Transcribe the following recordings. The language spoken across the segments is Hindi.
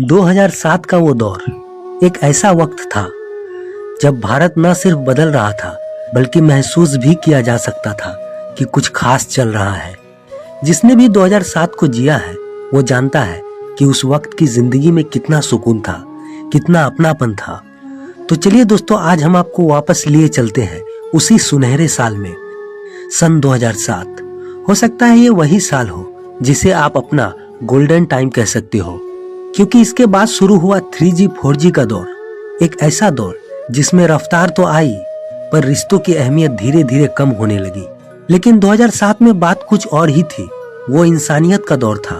2007 का वो दौर एक ऐसा वक्त था जब भारत न सिर्फ बदल रहा था बल्कि महसूस भी किया जा सकता था कि कुछ खास चल रहा है। जिसने भी 2007 को जिया है वो जानता है कि उस वक्त की जिंदगी में कितना सुकून था, कितना अपनापन था। तो चलिए दोस्तों, आज हम आपको वापस लिए चलते हैं उसी सुनहरे साल में, सन 2007। हो सकता है ये वही साल हो जिसे आप अपना गोल्डन टाइम कह सकते हो, क्योंकि इसके बाद शुरू हुआ 3G 4G का दौर। एक ऐसा दौर जिसमें रफ्तार तो आई पर रिश्तों की अहमियत धीरे धीरे कम होने लगी। लेकिन 2007 में बात कुछ और ही थी। वो इंसानियत का दौर था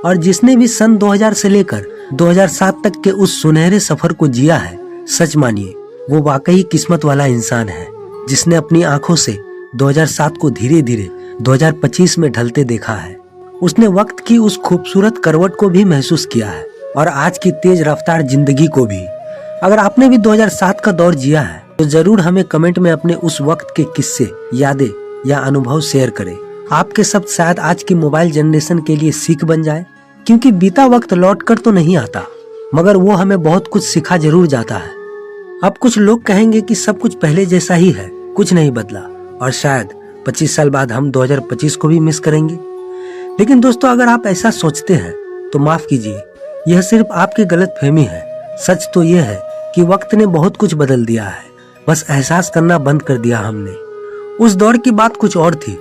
और जिसने भी सन 2000 से लेकर 2007 तक के उस सुनहरे सफर को जिया है, सच मानिए वो वाकई किस्मत वाला इंसान है, जिसने अपनी आंखों से 2007 को धीरे धीरे 2025 में ढलते देखा है। उसने वक्त की उस खूबसूरत करवट को भी महसूस किया है और आज की तेज रफ्तार जिंदगी को भी। अगर आपने भी 2007 का दौर जिया है तो जरूर हमें कमेंट में अपने उस वक्त के किस्से, यादें या अनुभव शेयर करें। आपके शब्द शायद आज की मोबाइल जनरेशन के लिए सीख बन जाए, क्योंकि बीता वक्त लौट कर तो नहीं आता, मगर वो हमें बहुत कुछ सिखा जरूर जाता है। अब कुछ लोग कहेंगे कि सब कुछ पहले जैसा ही है, कुछ नहीं बदला, और शायद 25 साल बाद हम 2025 को भी मिस करेंगे। लेकिन दोस्तों, अगर आप ऐसा सोचते हैं तो माफ कीजिए, यह सिर्फ आपकी गलतफहमी है। सच तो यह है कि वक्त ने बहुत कुछ बदल दिया है, बस एहसास करना बंद कर दिया हमने। उस दौर की बात कुछ और थी,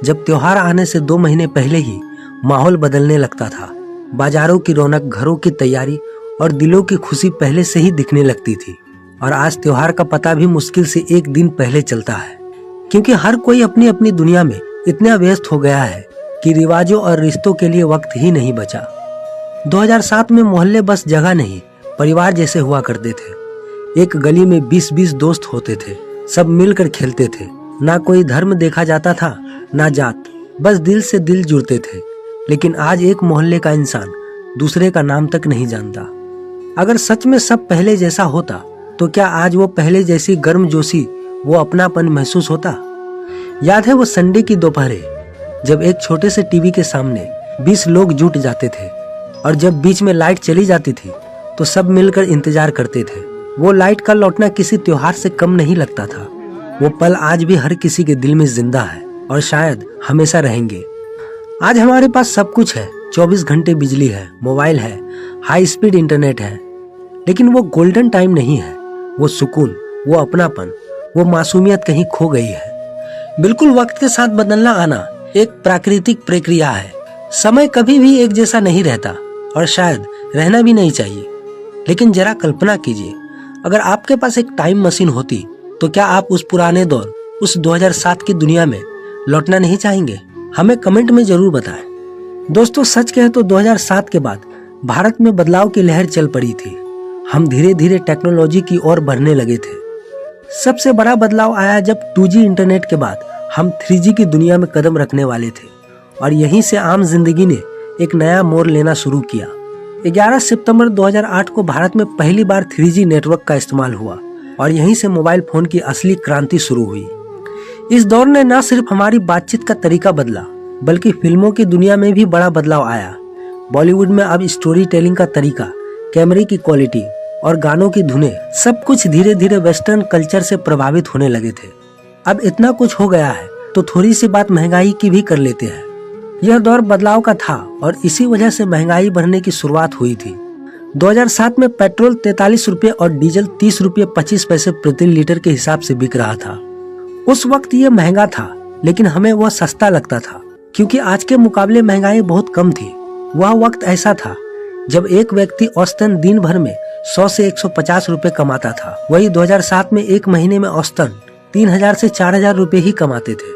जब त्योहार आने से 2 महीने पहले ही माहौल बदलने लगता था। बाजारों की रौनक, घरों की तैयारी और दिलों की खुशी पहले से ही दिखने लगती थी। और आज त्योहार का पता भी मुश्किल से 1 दिन पहले चलता है, क्योंकि हर कोई अपनी अपनी दुनिया में इतना व्यस्त हो गया है कि रिवाजों और रिश्तों के लिए वक्त ही नहीं बचा। 2007 में मोहल्ले बस जगह नहीं, परिवार जैसे हुआ करते थे। एक गली में 20-20 दोस्त होते थे, सब मिलकर खेलते थे। ना कोई धर्म देखा जाता था, ना जात, बस दिल से दिल जुड़ते थे। लेकिन आज एक मोहल्ले का इंसान दूसरे का नाम तक नहीं जानता। अगर सच में सब पहले जैसा होता तो क्या आज वो पहले जैसी गर्मजोशी, वो अपनापन महसूस होता? याद है वो संडे की दोपहरें, जब एक छोटे से टीवी के सामने 20 लोग जुट जाते थे और जब बीच में लाइट चली जाती थी तो सब मिलकर इंतजार करते थे। वो लाइट का लौटना किसी त्योहार से कम नहीं लगता था। वो पल आज भी हर किसी के दिल में जिंदा है और शायद हमेशा रहेंगे। आज हमारे पास सब कुछ है, 24 घंटे बिजली है, मोबाइल है, हाई स्पीड इंटरनेट है, लेकिन वो गोल्डन टाइम नहीं है। वो सुकून, वो अपनापन, वो मासूमियत कहीं खो गई है। बिल्कुल, वक्त के साथ बदलना आना एक प्राकृतिक प्रक्रिया है। समय कभी भी एक जैसा नहीं रहता और शायद रहना भी नहीं चाहिए। लेकिन जरा कल्पना कीजिए, अगर आपके पास एक टाइम मशीन होती तो क्या आप उस पुराने दौर, उस 2007 की दुनिया में लौटना नहीं चाहेंगे? हमें कमेंट में जरूर बताएं। दोस्तों, सच कहें तो 2007 के बाद भारत में बदलाव की लहर चल पड़ी थी। हम धीरे धीरे टेक्नोलॉजी की ओर बढ़ने लगे थे। सबसे बड़ा बदलाव आया जब 2G इंटरनेट के बाद हम 3G की दुनिया में कदम रखने वाले थे, और यहीं से आम जिंदगी ने एक नया मोड़ लेना शुरू किया। 11 सितंबर 2008 को भारत में पहली बार 3G नेटवर्क का इस्तेमाल हुआ और यहीं से मोबाइल फोन की असली क्रांति शुरू हुई। इस दौर ने न सिर्फ हमारी बातचीत का तरीका बदला, बल्कि फिल्मों की दुनिया में भी बड़ा बदलाव आया। बॉलीवुड में अब स्टोरी टेलिंग का तरीका, कैमरे की क्वालिटी और गानों की धुनें, सब कुछ धीरे धीरे वेस्टर्न कल्चर से प्रभावित होने लगे थे। अब इतना कुछ हो गया है तो थोड़ी सी बात महंगाई की भी कर लेते हैं। यह दौर बदलाव का था और इसी वजह से महंगाई बढ़ने की शुरुआत हुई थी। 2007 में पेट्रोल 43 रुपये और डीजल 30 रुपये 25 पैसे प्रति लीटर के हिसाब से बिक रहा था। उस वक्त ये महंगा था, लेकिन हमें वह सस्ता लगता था, क्योंकि आज के मुकाबले महंगाई बहुत कम थी। वह वक्त ऐसा था जब एक व्यक्ति औसतन दिन भर में 100 से 150 रुपए कमाता था। वही 2007 में एक महीने में औसतन 3000 से 4000 रुपए ही कमाते थे।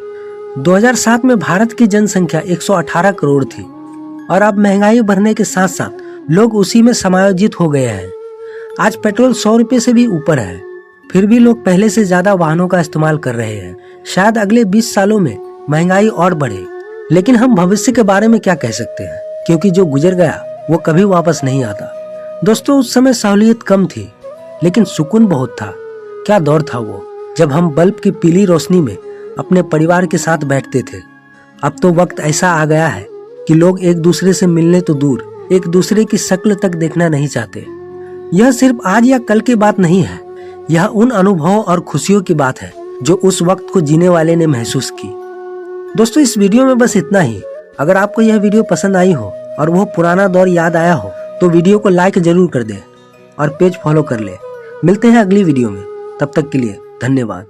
2007 में भारत की जनसंख्या 118 करोड़ थी और अब महंगाई बढ़ने के साथ साथ लोग उसी में समायोजित हो गए हैं। आज पेट्रोल 100 रुपए से भी ऊपर है, फिर भी लोग पहले से ज्यादा वाहनों का इस्तेमाल कर रहे हैं। शायद अगले 20 सालों में महंगाई और बढ़े, लेकिन हम भविष्य के बारे में क्या कह सकते हैं, क्योंकि जो गुजर गया वो कभी वापस नहीं आता। दोस्तों, उस समय सहूलियत कम थी, लेकिन सुकून बहुत था। क्या दौर था वो, जब हम बल्ब की पीली रोशनी में अपने परिवार के साथ बैठते थे। अब तो वक्त ऐसा आ गया है कि लोग एक दूसरे से मिलने तो दूर, एक दूसरे की शक्ल तक देखना नहीं चाहते। यह सिर्फ आज या कल की बात नहीं है, यह उन अनुभवों और खुशियों की बात है जो उस वक्त को जीने वाले ने महसूस की। दोस्तों, इस वीडियो में बस इतना ही। अगर आपको यह वीडियो पसंद आई हो और वो पुराना दौर याद आया हो तो वीडियो को लाइक जरूर कर दे और पेज फॉलो कर ले। मिलते हैं अगली वीडियो में, तब तक के लिए धन्यवाद।